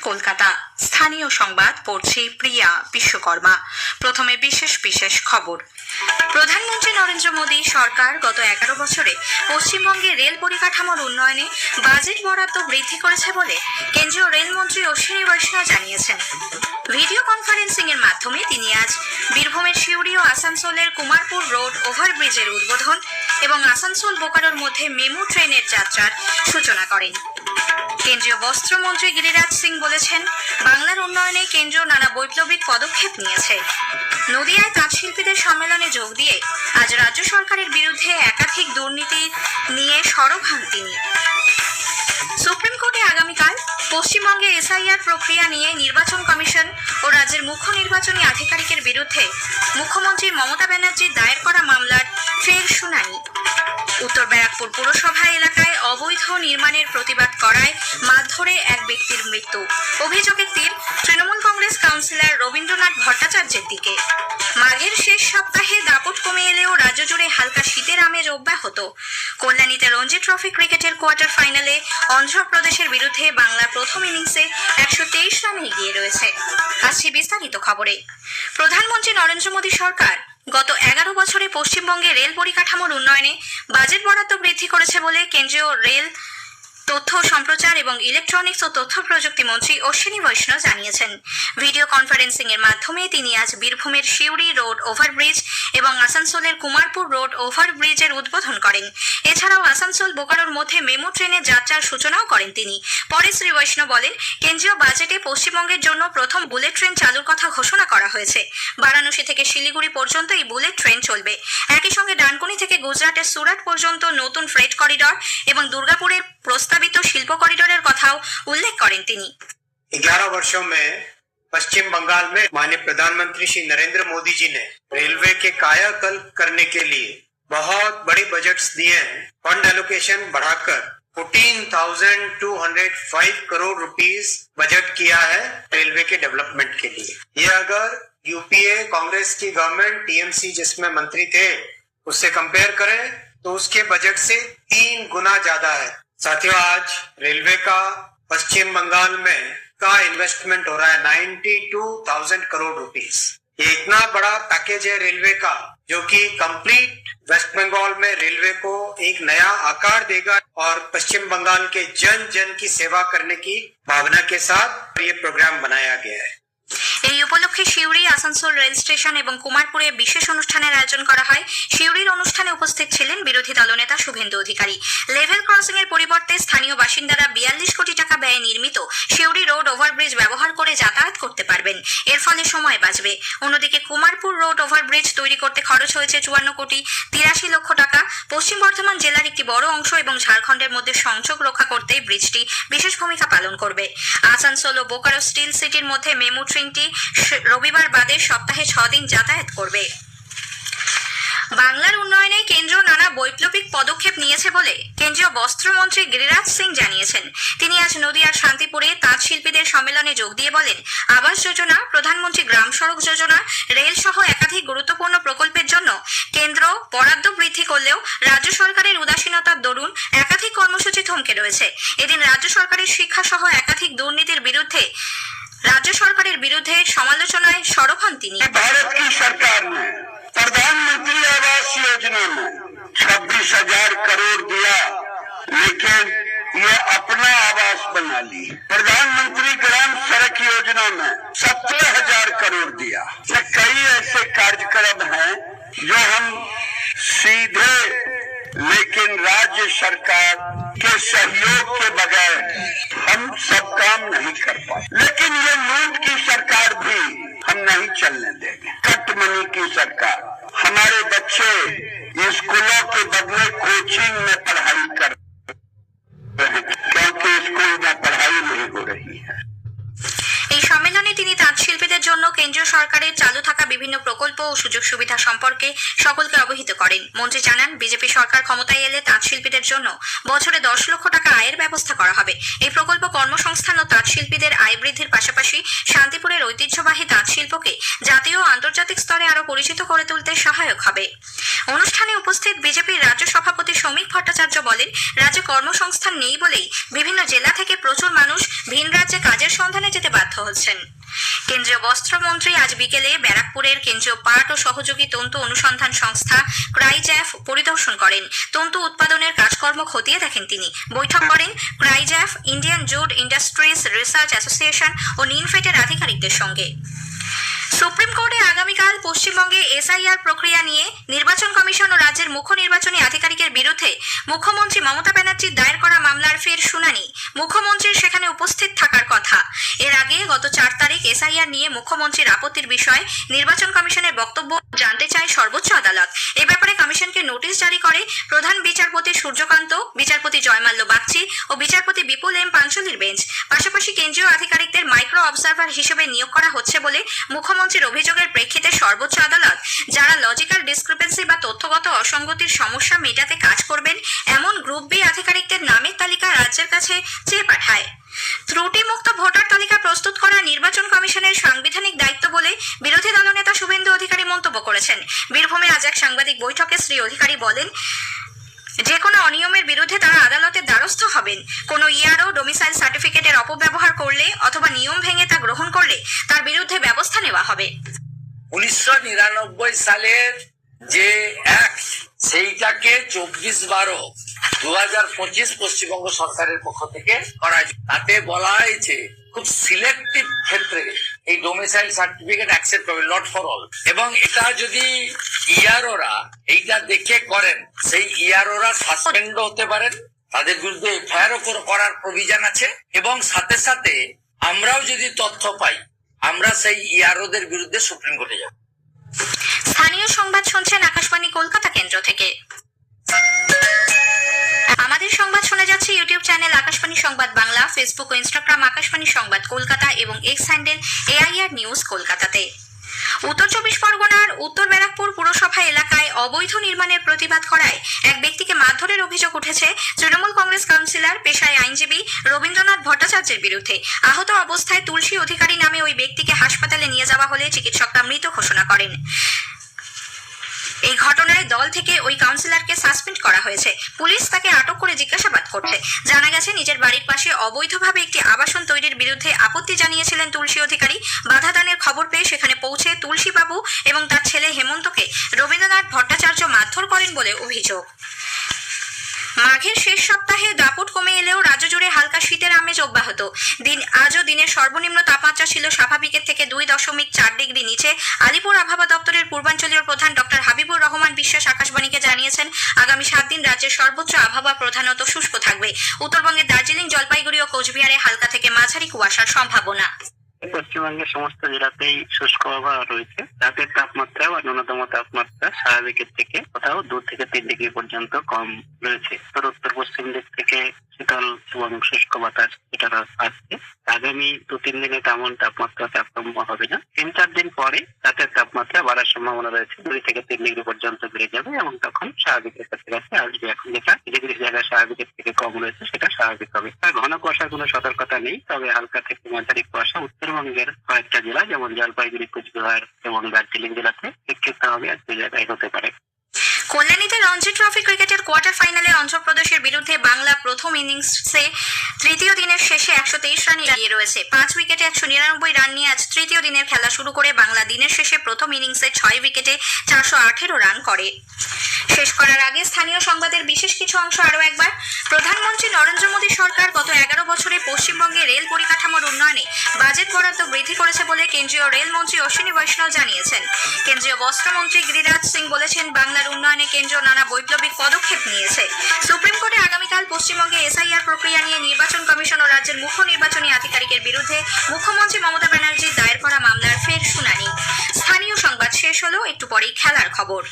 কলকাতা। স্থানীয় সংবাদ পড়ছি প্রিয়া বিশ্বকর্মা। প্রথমে বিশেষ বিশেষ খবর। প্রধানমন্ত্রী নরেন্দ্র মোদী সরকার গত 11 বছরে পশ্চিমবঙ্গে রেল পরিকাঠামোর উন্নয়নে বাজেট বরাদ্দ বৃদ্ধি করেছে বলে কেন্দ্রীয় রেলমন্ত্রী অশ্বিনী বৈষ্ণব জানিয়েছেন। ভিডিও কনফারেন্সিং এর মাধ্যমে তিনি আজ বীরভূমের সিউড়ি ও আসানসোলের কুমারপুর রোড ওভারব্রিজের উদ্বোধন এবং আসানসোল বোকারোর মধ্যে মেমু ট্রেনের যাত্রার সূচনা করেন। কেন্দ্রীয় বস্ত্রমন্ত্রী গিরিরাজ সিং বলেছেন, বাংলার উন্নয়নে কেন্দ্র নানা বৈপ্লবিক পদক্ষেপ নিয়েছে। নদিয়ায় তাঁত শিল্পীদের সম্মেলনে যোগ দিয়ে আজ রাজ্য সরকারের বিরুদ্ধে একাধিক দুর্নীতি নিয়ে সরব হন তিনি। সুপ্রিম কোর্টে আগামীকাল পশ্চিমবঙ্গে এসআইআর প্রক্রিয়া নিয়ে নির্বাচন কমিশন ও রাজ্যের মুখ্য নির্বাচনী আধিকারিকের বিরুদ্ধে মুখ্যমন্ত্রী মমতা ব্যানার্জির দায়ের করা মামলার ফের শুনানি। উত্তর ব্যারাকপুর পুরসভা এলাকায় অবৈধ নির্মাণের প্রতিবাদ করায় মারধরে এক ব্যক্তির মৃত্যু। অভিযোগের তীর তৃণমূল কংগ্রেস কাউন্সিলর রবীন্দ্রনাথ ভট্টাচার্যের দিকে। মাঘের শেষ সপ্তাহে দাপট কমে এলেও রাজ্য জুড়ে হালকা শীতের আমেজ অব্যাহত। কল্যাণীতে রঞ্জি ট্রফি ক্রিকেটের কোয়ার্টার ফাইনালে অন্ধ্রপ্রদেশের বিরুদ্ধে বাংলা প্রথম ইনিংসে 123 রানে এগিয়ে রয়েছে। আসছি বিস্তারিত খবরে। প্রধানমন্ত্রী নরেন্দ্র মোদী সরকার গত 11 বছরে পশ্চিমবঙ্গে রেল পরিকাঠামোর উন্নয়নে বাজেট বরাদ্দ বৃদ্ধি করেছে বলে কেন্দ্রীয় রেল, তথ্য সম্প্রচার এবং ইলেকট্রনিক্স ও তথ্য প্রযুক্তি মন্ত্রী অশ্বিনী বৈষ্ণব জানিয়েছেন। ভিডিও কনফারেন্সিং এর মাধ্যমে তিনি আজ বীরভূমের সিউড়ি রোড ওভারব্রিজ এবং আসানসোলের কুমারপুর রোড ওভারব্রিজের উদ্বোধন করেন। এছাড়াও আসানসোল বোকারোর মধ্যে মেমু ট্রেনের যাত্রার সূচনাও করেন তিনি। পরে শ্রী বৈষ্ণব বলেন, কেন্দ্রীয় বাজেটে পশ্চিমবঙ্গের জন্য প্রথম বুলেট ট্রেন চালুর কথা ঘোষণা করা হয়েছে। বারাণসী থেকে শিলিগুড়ি পর্যন্ত এই বুলেট ট্রেন চলবে। একই সঙ্গে ডানকুনি থেকে গুজরাটের সুরাট পর্যন্ত নতুন ফ্রেট করিডর এবং দুর্গাপুরের प्रस्तावित शिल्प कॉरिडोर कथाओं उल्लेख करें তিনি। 11 वर्षों में पश्चिम बंगाल में माननीय प्रधानमंत्री श्री नरेंद्र मोदी जी ने रेलवे के कायाकल्प करने के लिए बहुत बड़े बजट्स दिए हैं। फंड एलोकेशन बढ़ाकर 14,205 करोड़ रुपीस बजट किया है रेलवे के डेवलपमेंट के लिए। ये अगर यूपीए कांग्रेस की गवर्नमेंट टीएमसी जिसमें मंत्री थे उससे कंपेयर करें तो उसके बजट से 3 गुना ज्यादा है। साथियों, आज रेलवे का पश्चिम बंगाल में का इन्वेस्टमेंट हो रहा है 92,000 करोड़ रुपीस। ये इतना बड़ा पैकेज है रेलवे का जो कि कंप्लीट वेस्ट बंगाल में रेलवे को एक नया आकार देगा और पश्चिम बंगाल के जन जन की सेवा करने की भावना के साथ ये प्रोग्राम बनाया गया है। এই উপলক্ষে সিউড়ি, আসানসোল রেল স্টেশন এবং কুমারপুরে বিশেষ অনুষ্ঠানের আয়োজন করা হয়। সিউড়ির অনুষ্ঠানে উপস্থিত ছিলেন বিরোধী দলনেতা শুভেন্দু অধিকারী। লেভেল ক্রসিং এর পরিবর্তে স্থানীয় বাসিন্দারা 42 কোটি টাকা ব্যয়ে নির্মিত সিউড়ি রোড ওভারব্রিজ ব্যবহার করে যাতায়াত করতে পারবেন। এর ফলে সময় বাঁচবে। অন্যদিকে কুমারপুর রোড ওভারব্রিজ তৈরি করতে খরচ হয়েছে 54 কোটি 83 লক্ষ টাকা। পশ্চিম বর্ধমান জেলার একটি বড় অংশ এবং ঝাড়খণ্ডের মধ্যে সংযোগ রক্ষা করতে ব্রিজটি বিশেষ ভূমিকা পালন করবে। আসানসোল ও বোকারো স্টিল সিটির মধ্যে মেমু ট্রেনটি রবিবার বাদে সপ্তাহে 6 দিন যাতায়াত করবে। বাংলার উন্নয়নে কেন্দ্র নানা বৈপ্লবিক পদক্ষেপ নিয়েছে বলে কেন্দ্রীয় বস্ত্রমন্ত্রী গিরিরাজ সিং জানিয়েছেন। তিনি আজ নদিয়ার শান্তিপুরে তাঁত শিল্পীদের সম্মেলনে যোগ দিয়ে বলেন, আবাস যোজনা, প্রধানমন্ত্রী গ্রাম সড়ক যোজনা, রেল সহ একাধিক গুরুত্বপূর্ণ প্রকল্পের জন্য কেন্দ্র বরাদ্দ বৃদ্ধি করলেও রাজ্য সরকারের উদাসীনতার দরুন একাধিক কর্মসূচি থমকে রয়েছে। এদিন রাজ্য সরকারের শিক্ষা সহ একাধিক দুর্নীতির বিরুদ্ধে राज्य सरकार विरुद्ध समालोचनाएं सौरभ हन তিনি। भारत की सरकार ने प्रधानमंत्री आवास योजना में 26,000 करोड़ दिया, लेकिन ये अपना आवास बना ली। प्रधानमंत्री ग्राम सड़क योजना में 17,000 करोड़ दिया। ये कई ऐसे कार्यक्रम हैं जो हम सीधे लेकिन राज्य सरकार के सहयोग के बगैर हम सब काम नहीं कर पाए। लेकिन ये लूट की सरकार भी हम नहीं चलने देंगे। कट मनी की सरकार, हमारे बच्चे स्कूलों के बदले कोचिंग में पढ़ाई कर रहे हैं क्योंकि स्कूल में पढ़ाई नहीं हो रही है। এই সম্মেলনে তিনি তাঁত শিল্পীদের জন্য কেন্দ্রীয় সরকারের চালু থাকা বিভিন্ন প্রকল্প প্রকল্প ও সুযোগ সুবিধা সম্পর্কে সকলকে অবহিত করেন। মন্ত্রী জানান, বিজেপি সরকার ক্ষমতায় এলে তাঁত শিল্পীদের জন্য বছরে 10 লক্ষ টাকা আয়ের ব্যবস্থা করা হবে। এই প্রকল্প কর্মসংস্থান ও তাঁত শিল্পীদের আয় বৃদ্ধির পাশাপাশি শান্তিপুরের ঐতিহ্যবাহী তাঁত শিল্পকে জাতীয় ও আন্তর্জাতিক স্তরে আরো পরিচিত করে তুলতে সহায়ক হবে। অনুষ্ঠানে উপস্থিত বিজেপির রাজ্য সভাপতি শ্রমিক ভট্টাচার্য বলেন, রাজ্যে কর্মসংস্থান নেই বলেই বিভিন্ন জেলা থেকে প্রচুর মানুষ ভিন রাজ্যে কাজের সন্ধানে যেতে বাধ্য হচ্ছেন। কেন্দ্রীয় বস্ত্রমন্ত্রী আজ বিকেলে ব্যারাকপুরের কেন্দ্রীয় পাট ও সহযোগী তন্তু অনুসন্ধান সংস্থা ক্রাইজ্যাফ পরিদর্শন করেন। তন্তু উৎপাদনের কাজকর্ম খতিয়ে দেখেন তিনি। বৈঠক করেন CRIJAF, Indian jute industries research association ও নিনফেটের আধিকারিকদের সঙ্গে। সুপ্রিম কোর্টে আগামীকাল পশ্চিমবঙ্গে এসআইআর প্রক্রিয়া নিয়ে নির্বাচন কমিশন ও রাজ্যের মুখ্য নির্বাচনী আধিকারিকের বিরুদ্ধে মুখ্যমন্ত্রী মমতা ব্যানার্জির দায়ের করা মামলার ফের শুনানি। মুখ্যমন্ত্রীর সেখানে উপস্থিত থাকার কথা। এর আগে গত 4 তারিখ এসআইআর নিয়ে মুখ্যমন্ত্রীর আপত্তির বিষয়ে নির্বাচন কমিশনের বক্তব্য জানতে চায় সর্বোচ্চ আদালত। এ ব্যাপারে কমিশনকে নোটিশ জারি করে প্রধান বিচারপতি সূর্যকান্ত, বিচারপতি জয়মাল্য বাগচি ও বিচারপতি বিপুল এম পাঞ্চলির বেঞ্চ। পাশাপাশি কেন্দ্রীয় আধিকারিকদের মাইক্রো অবজারভার হিসেবে নিয়োগ করা হচ্ছে বলে মুখ্যমন্ত্রীর অভিযোগের প্রেক্ষিতে সর্বোচ্চ আদালত যারা লজিক্যাল ডিসক্রিপেন্সি বা তথ্যগত অসঙ্গতির সমস্যা মেটাতে কাজ করবেন এমন গ্রুপ বি আধিকারিকদের নামের তালিকা রাজ্যের কাছে চেয়ে পাঠায়। ত্রুটিমুক্ত ভোটার তালিকা প্রস্তুত করা নির্বাচন কমিশনের সাংবিধানিক দায়িত্ব বলে বিরোধী দলনেতা শুভেন্দু অধিকারী মন্তব্য করেছেন। বীরভূমে আজ এক সাংবাদিক বৈঠকে শ্রী অধিকারী বলেন, যে কোনো অনিয়মের বিরুদ্ধে তারা আদালতের দ্বারস্থ হবেন। কোনো ইআরও ডোমিসাইল সার্টিফিকেটের অপব্যবহার করলে অথবা নিয়ম ভেঙে তা গ্রহণ করলে তার বিরুদ্ধে ব্যবস্থা নেওয়া হবে। 1999 সালের যে অ্যাক্ট সেইটাকে 24/12/2025 পশ্চিমবঙ্গ সরকারের পক্ষ থেকে করা হয়েছে। তাতে বলা হয়েছে খুব সিলেক্টিভ ক্ষেত্রে এই ডোমিসাইল সার্টিফিকেট অ্যাকসেপ্ট হবে, নট ফর অল। এবং এটা যদি ইআরওরা এইটা দেখে করেন, সেই ইআরওরা সাসপেন্ড হতে পারেন, তাদের বিরুদ্ধে এফআইআরও করার প্রভিশন আছে। এবং সাথে সাথে আমরাও যদি তথ্য পাই, আমরা সেই ইআরওদের বিরুদ্ধে সুপ্রিম কোর্টে যাব। স্থানীয় সংবাদ শুনছেন আকাশবাণী কলকাতা কেন্দ্র থেকে। আমাদের সংবাদ শোনা যাচ্ছে ইউটিউব চ্যানেল আকাশবাণী সংবাদ বাংলা, ফেসবুক ও ইনস্টাগ্রাম আকাশবাণী সংবাদ কলকাতা এবং এক্স হ্যান্ডেল এআইআর নিউজ কলকাতাতে। উত্তর 24 পরগনার উত্তর ব্যারাকপুর পুরসভা এলাকায় অবৈধ নির্মাণের প্রতিবাদ করায় এক ব্যক্তিকে মারধরের অভিযোগ উঠেছে তৃণমূল কংগ্রেস কাউন্সিলর পেশায় আইনজীবী রবীন্দ্রনাথ ভট্টাচার্যের বিরুদ্ধে। আহত অবস্থায় তুলসী অধিকারী নামে ওই ব্যক্তিকে হাসপাতালে নিয়ে যাওয়া হলে চিকিৎসকরা মৃত ঘোষণা করেন। এই ঘটনায় দল থেকে ওই কাউন্সিলরকে সাসপেন্ড করা হয়েছে। পুলিশ তাকে আটক করে জিজ্ঞাসাবাদ করছে। জানা গেছে, নিজের বাড়ির পাশে অবৈধভাবে একটি আবাসন তৈরির বিরুদ্ধে আপত্তি জানিয়েছিলেন তুলসী অধিকারী। বাধা দানের খবর পেয়ে সেখানে পৌঁছে তুলসী বাবু এবং তার ছেলে হেমন্তকে রবীন্দ্রনাথ ভট্টাচার্য মারধর করেন বলে অভিযোগ। মাঘের শেষ সপ্তাহে দাপট কমে এলেও রাজ্য জুড়ে হালকা শীতের আমেজ অব্যাহত। আজও দিনের সর্বনিম্ন তাপমাত্রা ছিল স্বাভাবিকের থেকে 2.4 ডিগ্রি নিচে। আলিপুর আবহাওয়া দপ্তরের পূর্বাঞ্চলীয় প্রধান ডক্টর হাবিবুর রহমান বিশ্বাস আকাশবাণীকে জানিয়েছেন, আগামী 7 দিন রাজ্যের সর্বোচ্চ আবহাওয়া প্রধানত শুষ্ক থাকবে। উত্তরবঙ্গের দার্জিলিং, জলপাইগুড়ি ও কোচবিহারে হালকা থেকে মাঝারি কুয়াশার সম্ভাবনা। পশ্চিমবঙ্গের সমস্ত জেলাতেই শুষ্ক আবহাওয়া রয়েছে। রাতের তাপমাত্রা বা ন্যূনতম তাপমাত্রা স্বাভাবিকের থেকে কোথাও 2 থেকে 3 ডিগ্রি পর্যন্ত কম রয়েছে। উত্তর পশ্চিম দিক থেকে শীতল এবং শুষ্ক বাতাস এটা আসছে। আগামী 2-3 দিনে তেমন তাপমাত্রা তারতম্য হবে না। 3-4 দিন পরে রাতের তাপমাত্রা বাড়ার সম্ভাবনা রয়েছে, 2 থেকে 3 ডিগ্রি পর্যন্ত বেড়ে যাবে এবং তখন স্বাভাবিকের কাছাকাছি আসবে। এখন যেটা ডিগ্রি জায়গায় স্বাভাবিকের থেকে কম রয়েছে সেটা স্বাভাবিক হবে। আর ঘন কুয়াশার কোনো সতর্কতা নেই, তবে হালকা থেকে মাঝারি কুয়াশা উত্তরবঙ্গের কয়েকটা জেলা যেমন জলপাইগুড়ি, কোচবিহার এবং দার্জিলিং জেলাতে বিক্ষিপ্ত হবে আর 2 জায়গায় হতে পারে। কল্যাণীতে রঞ্জি ট্রফি ক্রিকেটের কোয়ার্টার ফাইনালে অন্ধ্রপ্রদেশের বিরুদ্ধে বাংলা প্রথম ইনিংসে তৃতীয় দিনের শেষে 123 রানে এগিয়ে রয়েছে। 5 উইকেটে 199 রান নিয়ে আজ তৃতীয় দিনের খেলা শুরু করে বাংলা দিনের শেষে প্রথম ইনিংসে 6 উইকেটে 418 রান করে। শেষ করার আগে স্থানীয় সংবাদের বিশেষ কিছু অংশ আরও একবার। প্রধানমন্ত্রী নরেন্দ্র মোদী সরকার গত 11 বছরে পশ্চিমবঙ্গে রেল পরিকাঠামোর উন্নয়নে বাজেট বরাদ্দ বৃদ্ধি করেছে বলে কেন্দ্রীয় রেলমন্ত্রী অশ্বিনী বৈষ্ণব জানিয়েছেন। কেন্দ্রীয় বস্ত্রমন্ত্রী গিরিরাজ সিং বলেছেন, বাংলার উন্নয়নে কেন্দ্র নানা বৈপ্লবিক পদক্ষেপ নিয়েছে। সুপ্রিম কোর্টে আগামীকাল পশ্চিমবঙ্গে এসআইআর প্রক্রিয়া নিয়ে নির্বাচন কমিশন ও রাজ্যের মুখ্য নির্বাচনী আধিকারিকের বিরুদ্ধে মুখ্যমন্ত্রী মমতা ব্যানার্জির দায়ের করা মামলার ফের শুনানি। স্থানীয় সংবাদ শেষ হলো, একটু পরেই খেলার খবর।